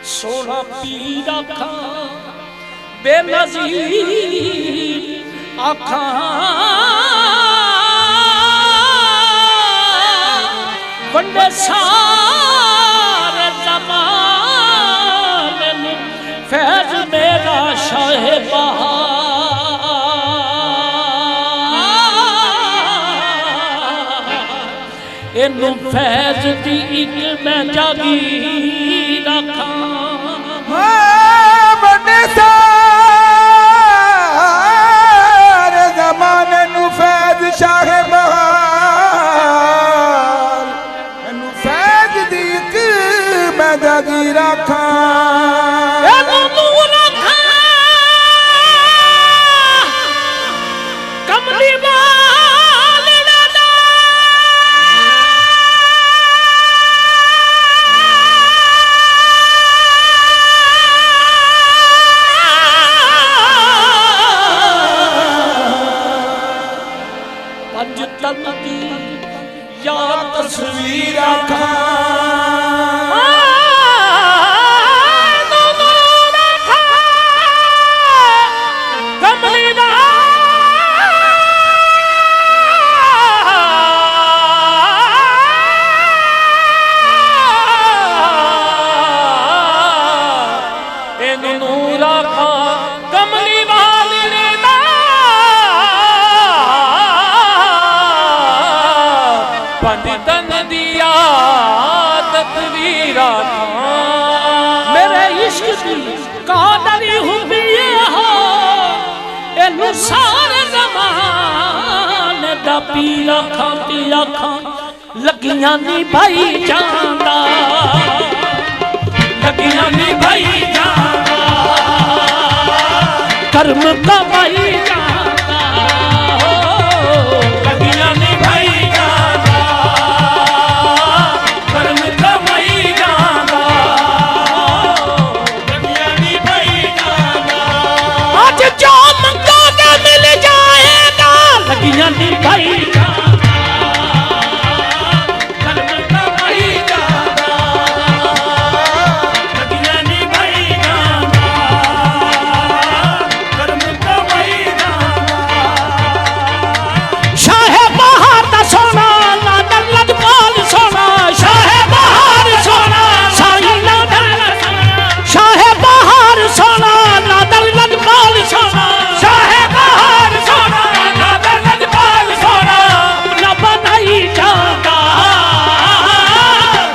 सोना पीर आखा बेनज़ीर आखा वंडे सारे ज़माने में फैज़ मेरा शाह बहार इनू फैज़ दी एक मैं जागीर आखा वंडे सारे ज़माने नू फैज़ शाह बहार इनू फैज़ दी एक मैं जागीर आखा या तस्वीर आखा पंडितन दिया तस्वीरा मेरे इश्क की कादरी हुई हो एनु सारे ज़माने दा पीला खां लगियां नी भाई जांदा लगियां नी भाई जांदा कर्म कमाई जांदा लगियां नी भाई लगियां नी भाई जांदा कर्म कमाई जांदा लगियां नी भाई जांदा कर्म कमाई जांदा शाह बहार दा सोना लाडल लजपाल सोना शाह बहार सोना साई लाडल शाह बहार सोना लाडल लजपाल सोना शाह बहार सोना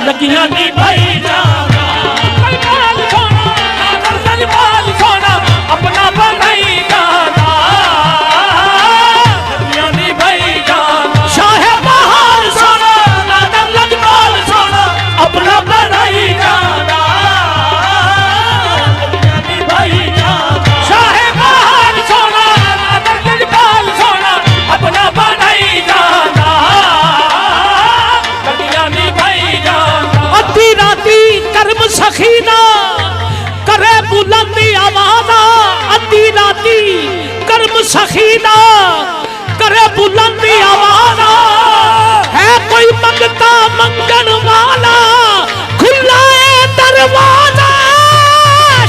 लगियां नी भाई जांदा सोना अपना बनाई जांदा लगियां नी भाई जांदा शाह बहार सोना लाडल लजपाल सोना अपना बनाई जांदा लगियां नी भाई जांदा शाह बहार सोना लाडल लजपाल सोना अपना बनाई जांदा लगियां नी भाई जांदा अद्धी राती कर्म सखीना करे बुलंदी आवाज़ा अद्धी राती कर्म सखीना करे बुलंदी आवाज़ा है कोई मंगता मंगन वाला खुला है दरवाजा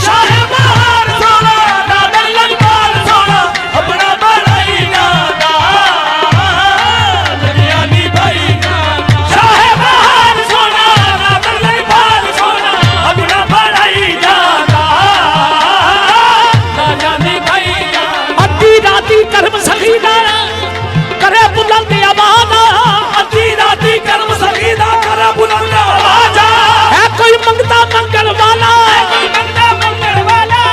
शाह बहार सोना लाडल लजपाल सोना अपना बनाई जांदा लगियां नी भाई जांदा शाह बहार सोना लाडल लजपाल सोना अपना बनाई जांदा लगियां नी भाई जांदा अद्धी राती कर्म सखीदा करे बुलंदी आवाज़ा अद्धी राती कर्म सखीदा करे बुलंदी आवाज़ा है कोई मंगता मंगल वाला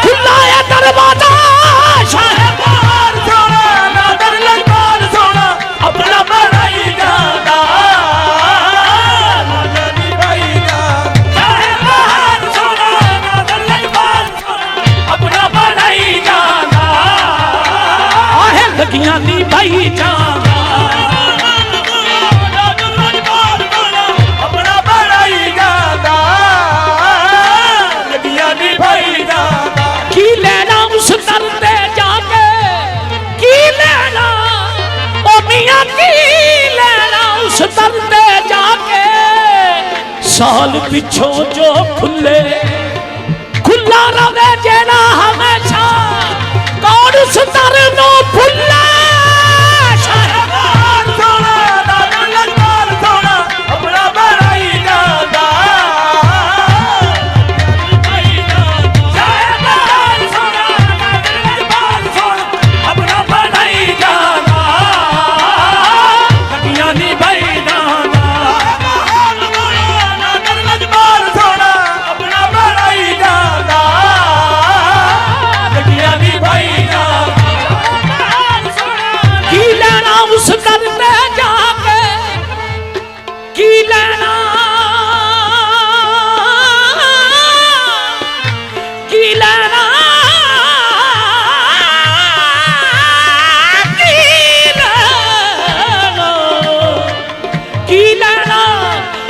खुला है दरवाजा शाह बहार सोना लाडल लजपाल सोना अपना बनाई जांदा लगियां नी भाई जांदा शाह बहार सोना लाडल लजपाल सोना अपना बनाई जांदा आहे लगियां नी भाई जांदा अपना बनाई जांदा लगियां नी भाई जांदा की लेना उस दर ते जाके की लेना ओ मियां की लेना उस दर ते जाके साल पिछों जो खुले ਉਸ ਦਰ ਨੂੰ ਭੁੱਲੇ ਸ਼ਾਹਬਾਨ ਸੋਹਣਾ ਨਾਦਰ ਲਜਪਾਲ ਸੋਹਣਾ ਆਪਣਾ ਬਣਾਈ ਜਾਂਦਾ ਸ਼ਾਹਬਾਨ ਸੋਹਣਾ ਨਾਦਰ ਲਜਪਾਲ ਸੋਹਣਾ ਆਪਣਾ ਬਣਾਈ ਜਾਂਦਾ ਲੱਗੀਆਂ ਨੀ ਬਈ ਜਾਣਾ ਨਾਦਰ ਲਜਪਾਲ ਸੋਹਣਾ ਆਪਣਾ ਬਣਾਈ ਜਾਂਦਾ ਲੱਗੀਆਂ ਨੀ ਬਈ ਜਾਣਾ ਕੀ ਲੈਣਾ ਉਸ ਦਰ ਤੇ ਜਾ ਕੇ ਕੀ ਲੈਣਾ ਕੀ ਲੈਣਾ ਕੀ ਲੈਣਾ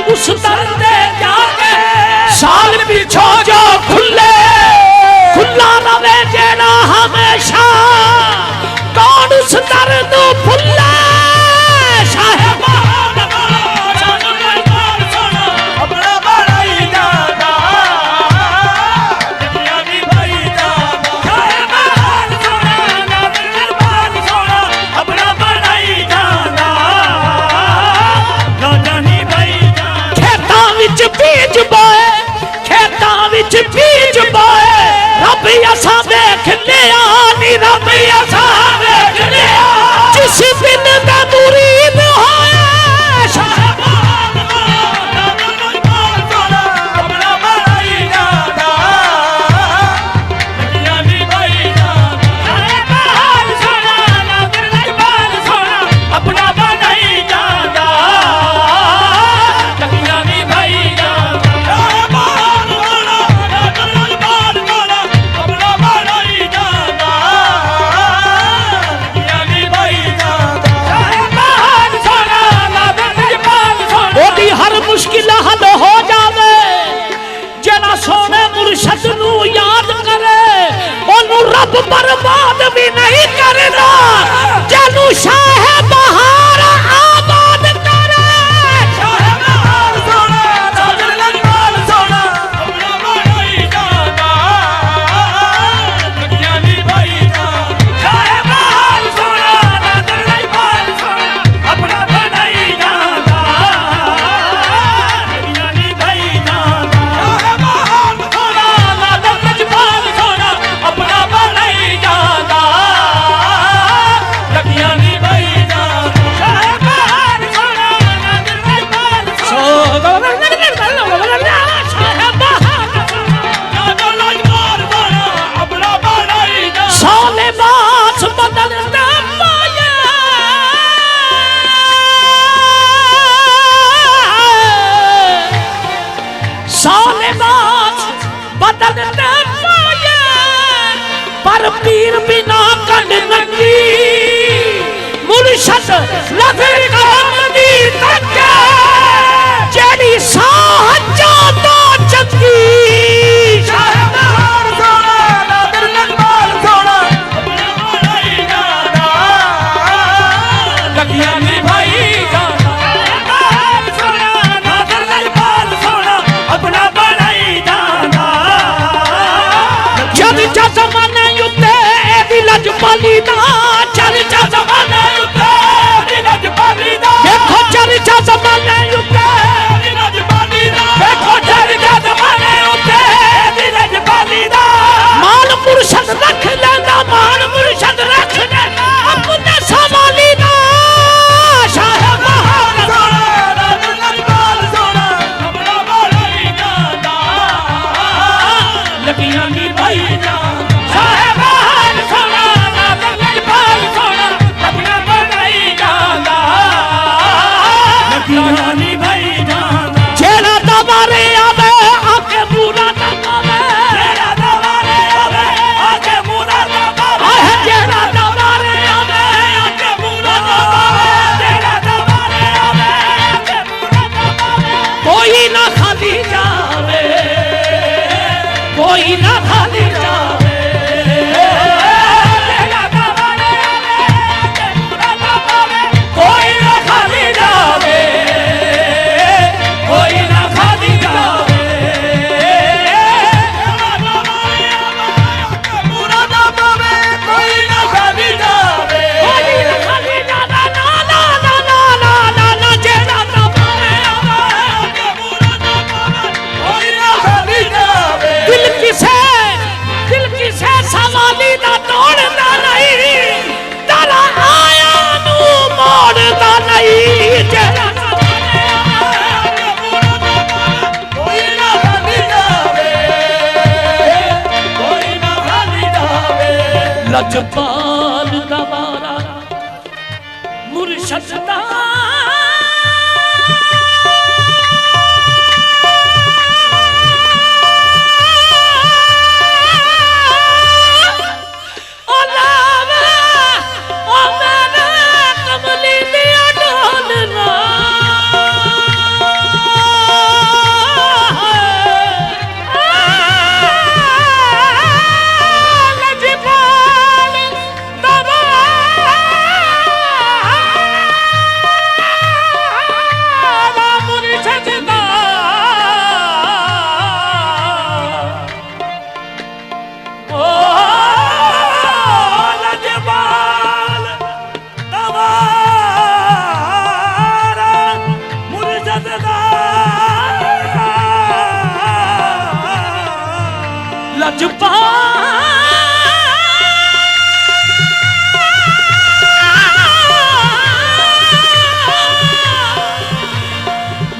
ਉਸ ਦਰ ਤੇ ਜਾ ਕੇ ਸਾਲ ਪਿਛੋ ਜੋ ਖੁੱਲੇ ਖੁੱਲਾ ਰਵੇ ਜਿਹੜਾ ਹਮੇਸ਼ਾ ਕੌਣ ਉਸ ਦਰ ਨੂੰ ਭੁੱਲੇ ਸ਼ਾਹਬਾਨ ਆਪਣਾ ਬਣਾਈ ਜਾਂਦਾ ਲੱਗੀਆਂ ਨੀ ਬਈ ਜਾਂਦਾ ਸ਼ਾਹਬਾਨ ਸੋਹਣਾ ਨਾਦਰ ਲਜਪਾਲ ਸੋਹਣਾ ਆਪਣਾ ਬਣਾਈ ਜਾਂਦਾ ਲੱਗੀਆਂ ਨੀ ਬਈ ਜਾਂਦਾ ਖੇਤਾਂ ਵਿੱਚ ਬੀਜ ਬੋਏ ਖੇਤਾਂ ਵਿੱਚ ਬੀਜ ਬੋਏ ਰੱਬ ਅਸਾਂ ਵੇਖ ਲਿਆ ਨੀ ਰੱਬ ਅਸਾਂ ਵੇਖ ਲਿਆ ਜਿਸ ਦਿਨ ਦਾ ਮੁਰੀਦ ਹੋਇਆ ਸ਼ਾਹਬਾਨ ਨਾਦਰ ਲਜਪਾਲ ਸੋਹਣਾ ਆਪਣਾ ਬਣਾਈ ਜਾਂਦਾ ਲੱਗੀਆਂ ਨੀ ਬਈ ਜਾਂਦਾ ਸ਼ਾਹਬਾਨ ਸੋਹਣਾ ਨਾਦਰ ਲਜਪਾਲ ਸੋਹਣਾ ਆਪਣਾ ਬਣਾਈ ਜਾਂਦਾ ਲੱਗੀਆਂ ਨੀ ਬਈ ਜਾਂਦਾ ਸ਼ਾਹਬਾਨ ਸੋਹਣਾ ਨਾਦਰ ਲਜਪਾਲ ਸੋਹਣਾ ਆਪਣਾ ਬਣਾਈ ਜਾਂਦਾ ਲੱਗੀਆਂ ਨੀ ਬਈ ਜਾਂਦਾ ਸ਼ਾਹਬਾਨ ਸੋਹਣਾ ਨਾਦਰ ਲਜਪਾਲ ਸੋਹਣਾ ਉਹਦੀ ਹਰ ਮੁਸ਼ਕਿਲ ਹੱਲ ਹੋ ਜਾਵੇ ਜਿਹੜਾ ਸੋਹਣੇ ਮੁਰਸ਼ਦ ਨੂੰ ਯਾਦ ਕਰੇ ਉਹਨੂੰ ਰੱਬ ਬਰਬਾਦ ਵੀ ਨਹੀਂ ਕਰਦਾ ਜਿਹਨੂੰ ਸ਼ਾਹ ਬਹਾਰ ਆਬਾਦ ਕਰੇ ਸ਼ਾਹਬਾਨ ਸੋਹਣਾ ਨਾਦਰ ਲਜਪਾਲ ਸੋਹਣਾ ਆਪਣਾ ਬਣਾਈ ਜਾਂਦਾ ਲੱਗੀਆਂ ਨੀ ਬਈ ਜਾਂਦਾ ਸ਼ਾਹਬਾਨ ਸੋਹਣਾ ਨਾਦਰ ਲਜਪਾਲ ਸੋਹਣਾ ਆਪਣਾ ਬਣਾਈ ਜਾਂਦਾ ਲੱਗੀਆਂ ਨੀ ਬਈ ਜਾਂਦਾ ਸ਼ਾਹਬਾਨ ਸੋਹਣਾ ਨਾਦਰ ਲਜਪਾਲ ਸੋਹਣਾ ਆਪਣਾ ਬਣਾਈ ਜਾਂਦਾ ਲੱਗੀਆਂ ਨੀ ਬਈ ਜਾਂਦਾ ਸ਼ਾਹਬਾਨ ਸੋਹਣਾ ਨਾਦਰ ਲਜਪਾਲ ਨਾਦਰ ਲਜਪਾਲ ਸੋਹਣਾ ਆਪਣਾ ਬਣਾਈ ਜਾਂਦਾ ਸੋਲੇ ਬਾਸ ਬਦਲ ਨਾ ਪਾਇਆ ਸੋਲੇ ਬਾਸ ਬਦਲ ਨਾ ਪਾਇਆ ਪਰ ਪੀਰ ਬਿਨਾ ਕੰਡ ਨੰਗੀ ਮੁਰਸ਼ਦ ਲਫ਼ਰ ਕਲਮ ਦੀ ਤੱਕੇ ਜਿਹੜੀ ਸਾਹਜਾਂ ਤੋਂ ਚੰਗੀ ਸ਼ਾਹਬਾਨ ਸੋਹਣਾ ਨਾਦਰ ਲਜਪਾਲ ਸੋਹਣਾ ਆਪਣਾ ਬਣਾਈ ਜਾਂਦਾ ਲੱਗੀਆਂ ਨੀ ਭਾਈ ਜਾਣਾ ਸ਼ਾਹਬਾਨ ਸੋਹਣਾ ਨਾਦਰ ਲਜਪਾਲ ਸੋਹਣਾ ਆਪਣਾ ਬਣਾਈ ਜਾਂਦਾ ਜਦ ਜ਼ਮਾਨੇ ਉੱਤੇ ਇਹਦੀ ਲਜਪਾਲੀ ਦਾ ਚਰਚਾ ਜ਼ਮਾਨੇ ਉੱਤੇ ਇਹਦੀ ਲਜਪਾਲੀ ਦਾ ਦੇਖੋ ਚਰਚਾ ਜ਼ਮਾਨੇ ਉੱਤੇ ਇਹਦੀ ਲਜਪਾਲੀ ਦਾ ਦੇਖੋ ਚਰਚਾ ਜ਼ਮਾਨੇ ਉੱਤੇ ਇਹਦੀ ਲਜਪਾਲੀ ਦਾ ਮਾਲ ਮੁਰਸ਼ਦ ਰੱਖ ਲੈਂਦਾ ਮਾਲ ਮੁਰਸ਼ਦ ਰੱਖ ਲੈਂਦਾ ਆਪਣੇ ਸਵਾਲੀ ਦਾ ਸ਼ਾਹਬਾਨ ਸੋਹਣਾ ਨਾਦਰ ਲਜਪਾਲ ਸੋਹਣਾ ਆਪਣਾ ਬਣਾਈ ਜਾਂਦਾ ਲੱਗੀਆਂ ਨੀ ਭਾਈ ਜਾਣਾ ਸ਼ਾਹਬਾਨ ਸੋਹਣਾ ਨਾਦਰ ਲਜਪਾਲ ਸੋਹਣਾ ਆਪਣਾ ਬਣਾਈ ਜਾਂਦਾ ਲੱਗੀਆਂ ਨੀ ਭਾਈ ਜਾਣਾ ਜਿਹੜਾ ਦਵਾਰੇ ਆਵੇ ਆਕੇ ਪੂਰਾ ਨਾ ਪਾਵੇ ਜਿਹੜਾ ਦਵਾਰੇ ਆਵੇ ਆਕੇ ਪੂਰਾ ਨਾ ਪਾਵੇ ਜਿਹੜਾ ਦਵਾਰੇ ਆਵੇ ਆਕੇ ਪੂਰਾ ਨਾ ਪਾਵੇ ਜਿਹੜਾ ਦਵਾਰੇ ਆਵੇ ਆਕੇ ਪੂਰਾ ਨਾ ਪਾਵੇ ਕੋਈ ਨਾ ਖਾਲੀ ਜਾਵੇ ਕੋਈ ਨਾ ਖਾਲੀ ਜਾਵੇ ਜਿਹੜਾ ਦਵਾਰੇ ਆਵੇ ਆਕੇ ਪੂਰਾ ਨਾ ਪਾਵੇ ਕੋਈ ਨਾ ਖਾਲੀ ਜਾਵੇ ਕੋਈ ਨਾ ਖਾਲੀ ਜਾਵੇ ਪੂਰਾ ਨਾ ਪਾਵੇ ਕੋਈ ਨਾ लजपाल दवारा मुर्शद दा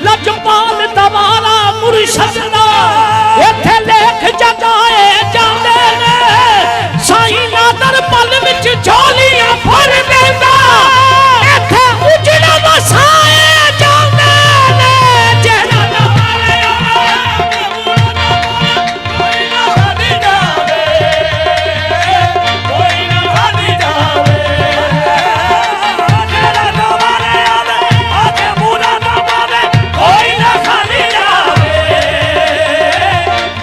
लजपाल दवारा मुर्शद दा इत्थे लेख जगाए जांदे ने साईं नादर पल विच झोलियां भर देंदा इत्थे उजड़ा वसाए जांदे ने जेड़ा दवारे कोई ना हट जावे कोई ना हट जावे जेड़ा दवारे आके मुरा ना पावे कोई ना खाली जावे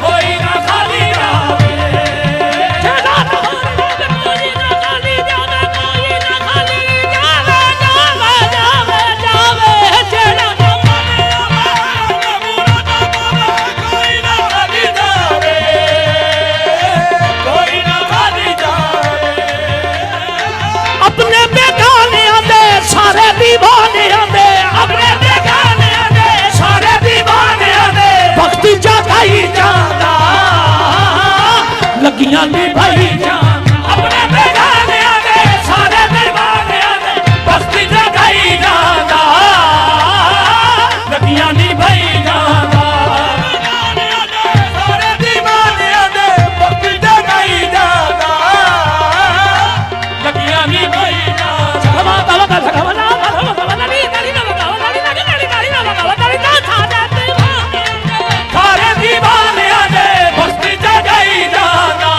कोई ना खाली जावे जेड़ा दवारे कोई ना खाली जावे कोई ना खाली जावे जावे जावे जेड़ा दवारे आके मुरा ना पावे कोई ना खाली जावे कोई ना खाली जावे अपने बेगाने दे सारे दीवाने दे अपने बेगाने दे सारे दीवाने दे भक्ति जगाई जांदा लगियां निभाई जांदा अपने बेगाने दे सारे दीवाने दे भक्ति जगाई जांदा लगियां निभाई जांदा सारे दीवाने दे भक्ति जगाई जांदा लगियां निभाई सारे दीवाने दे भक्ति जगाई जांदा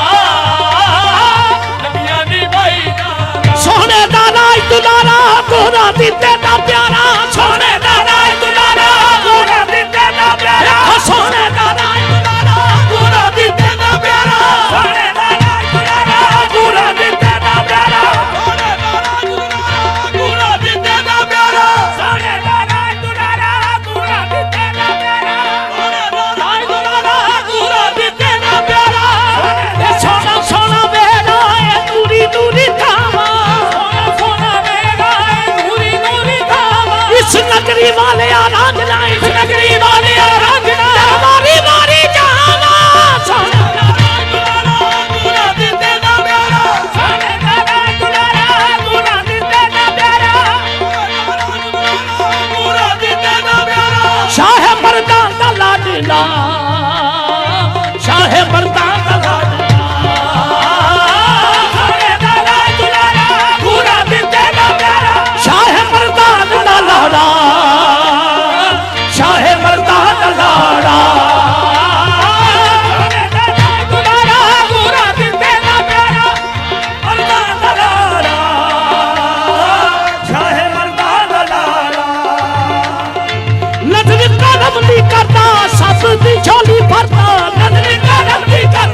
लगियां निभाई जांदा सोने दा राज दुलारा गोरा दिते दा प्यारा सोने दा राज दुलारा गोरा दिते दा प्यारा सोने दा राज दुलारा गोरा दिते दा प्यारा सोने दा राज दुलारा गोरा दिते दा प्यारा सोने दा राज दुलारा गोरा दिते दा प्यारा सोने दा राज दुलारा गोरा दिते दा प्यारा सोने दा राज दुलारा गोरा दिते दा प्यारा ए सोना सोना बेड़ा ए नूरी नूरी धावा सोना सोना बेड़ा ए नूरी नूरी धावा इस नगरी वाले आराधना इस नगरी वाले आराधना मारी मारी जावा सोना दा राज दुलारा गोरा दिते दा प्यारा सोने दा राज दुलारा गोरा दिते दा प्यारा गोरा दिते दा प्यारा शाह मर्दां दा लाडला शाह मर्दां दा लाडला सोने दा राज दुलारा गोरा दिते दा प्यारा शाह मर्दां दा लाडला शाह मर्दां दा लाडला सोने दा राज दुलारा गोरा दिते दा प्यारा मर्दां दा लाडला शाह मर्दां दा लाडला नजर करम दी करदा सब दी झोली भरदा नजर करम दी करदा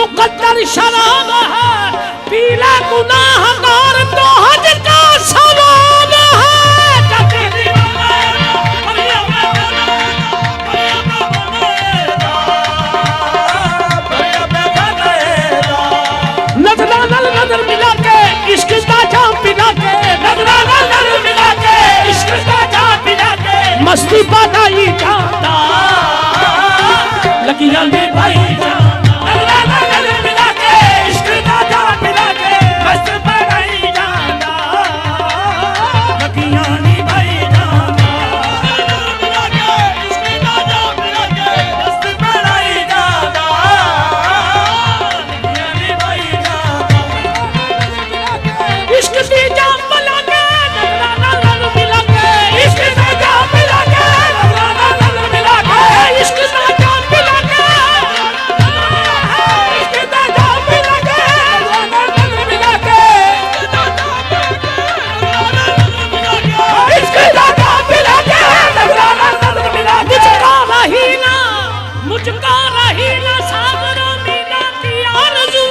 मुकद्दर शराब है, पीला गुनाहगार तो हज का सवाब है। जाते दीवाना नजरा नजर मिला के इश्क का जाम पिला के, नजरा नजर मिला के इश्क का जाम पिला के, मस्ती बनाई जाता लगिया ले भाई जाना, नजरा नजर मिला के इश्क का जाम पिला के, मस्ती बनाई जाता लगिया ले भाई जाना, मिला के इश्क का जाम पिला के, मस्ती बनाई जाता लगिया ले भाई जाना, इश्क दी जाम मिला के, नजरा नजर मिला के इश्क दी जाम मिला के, नजरा नजर मिला के इश्क दा जाम मिला के, इश्क दा जाम मिला के, नजरा नजर मिला के, इश्क दा जाम मिला के, नजरा नजर मिला के, मुझको रही ना सागरा मीना की आरज़ू,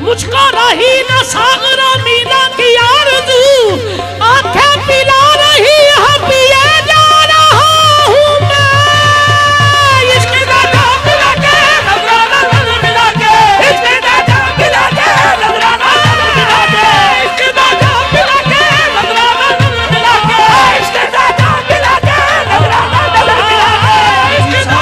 मुझको रही ना सागरा मीना की आरज़ू, आंखें पिला रही है पिए जा रहा हूँ मैं, इश्क का जाम मिला के, नजरा नजर मिला के, इश्क का जाम मिला के, नजरा नजर मिला के, इश्क का जाम मिला के, नजरा नजर मिला के, इश्क का जाम मिला के, नजरा नजर मिला के, इश्क का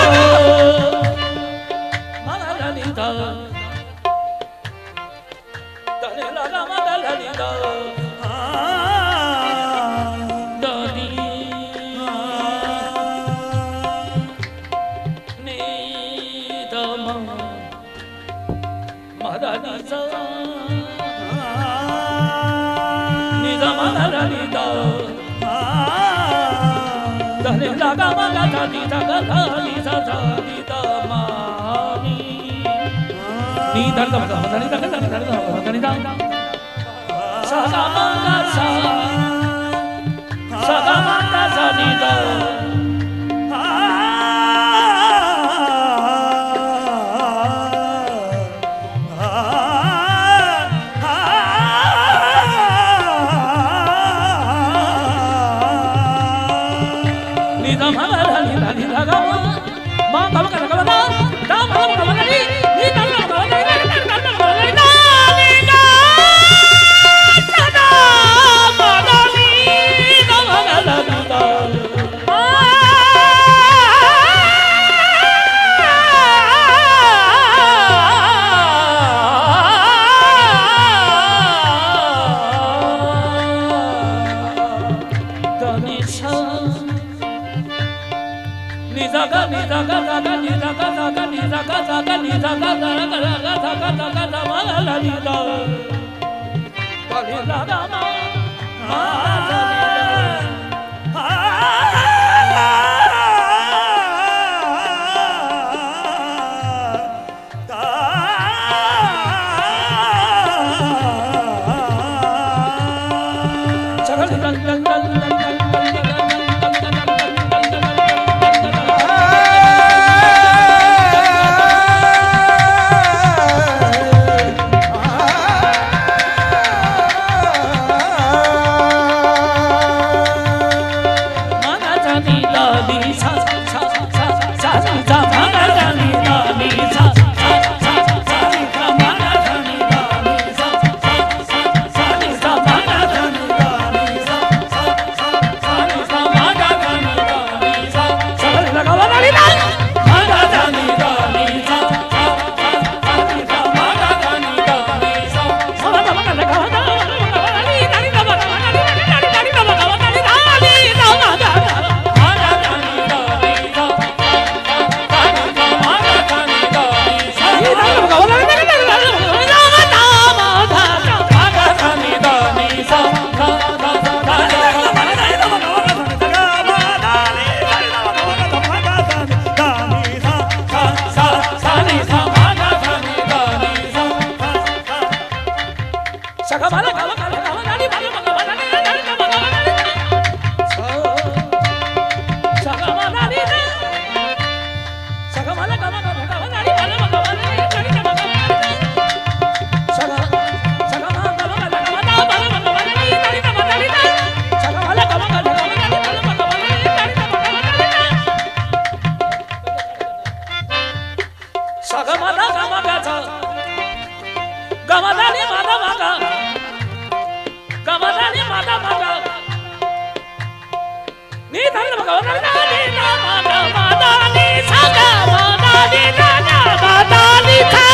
सगमदा गमदा गमदा नि मादा मादा गमदा नि मादा मादा नी धन भगवान नी मादा मादा नी सगा मादा नी राजा मादा नी था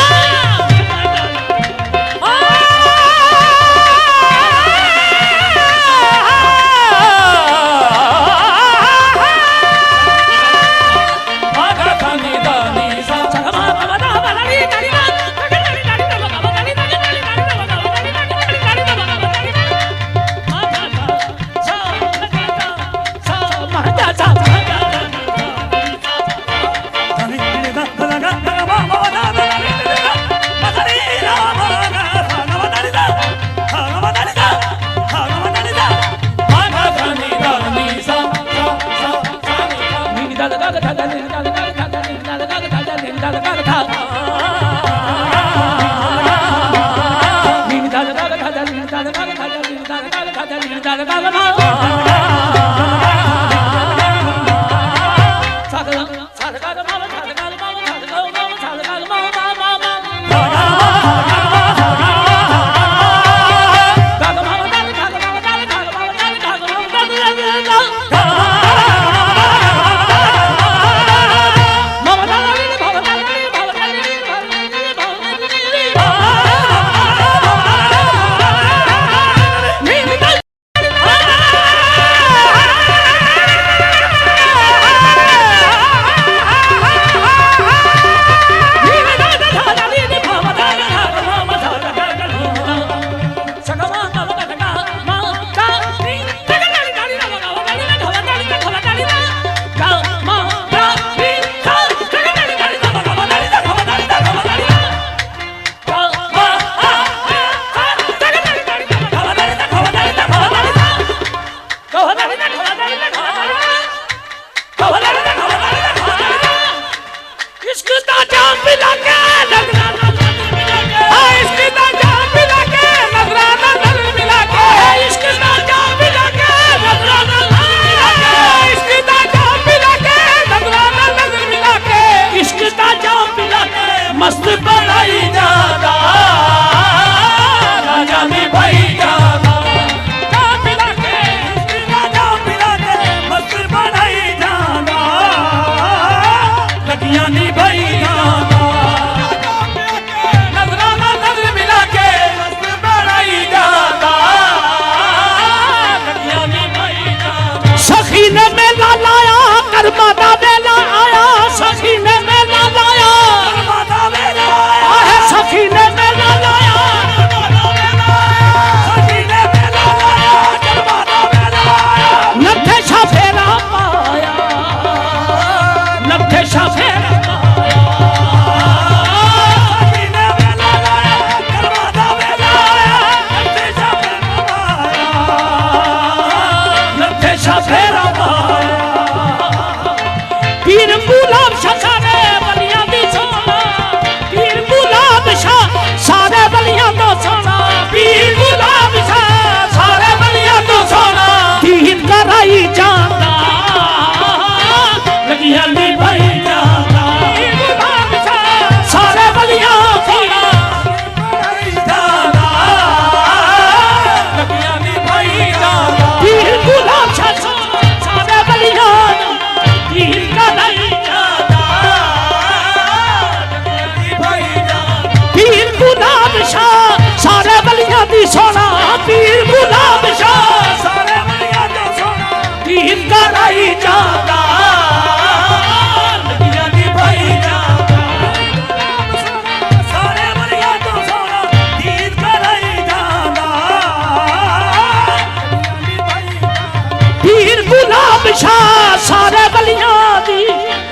मस्त बनाई जादा राजा ने भाई जादा पिला के राजा पिला के मस्त बनाई जादा लगियां नी भाई जादा नजराना नजर मिला के मस्त बनाई जादा लगियां नी भाई जादा सखी ने मेला लाया कर्मा दा मेला आया सखी ने मेला लाया सखी ने मेला लाया सखी ने मेला लाया जरमाना मेला आया नथे शाफेरा पाया नथे शाफेरा पाया सखी ने मेला लाया जरमाना मेला आया नथे शाफेरा पाया नथे शाफेरा पाया पीर गुलाब शखाने बलियां दी सोना पीर गुलाब सारे बलियां तो सोना पीर गुलाब सारे बलियां तो सोना दीन कराई जाता लगियां नी भाई जाता पीर गुलाब सारे बलियां सोना कराई जाता लगियां नी भाई जाता पीर गुलाब सारे बलियां दीन कराई जाता लगियां नी भाई जाता पीर गुलाब शाह सारे बलियां दी सोना पीर गुलाब शाह सारे बलियां दी सोना दीन कराई जाता लगियां दी भाई जाता सारे बलियां दी सोना दीन कराई जाता पीर गुलाब शाह सारे बलियां दी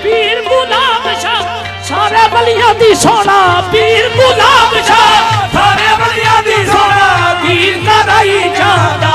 पीर गुलाब शाह सारे बलियां दी सोना पीर गुलाब शाह सारे बलियां दी सोना दीन कराई जाता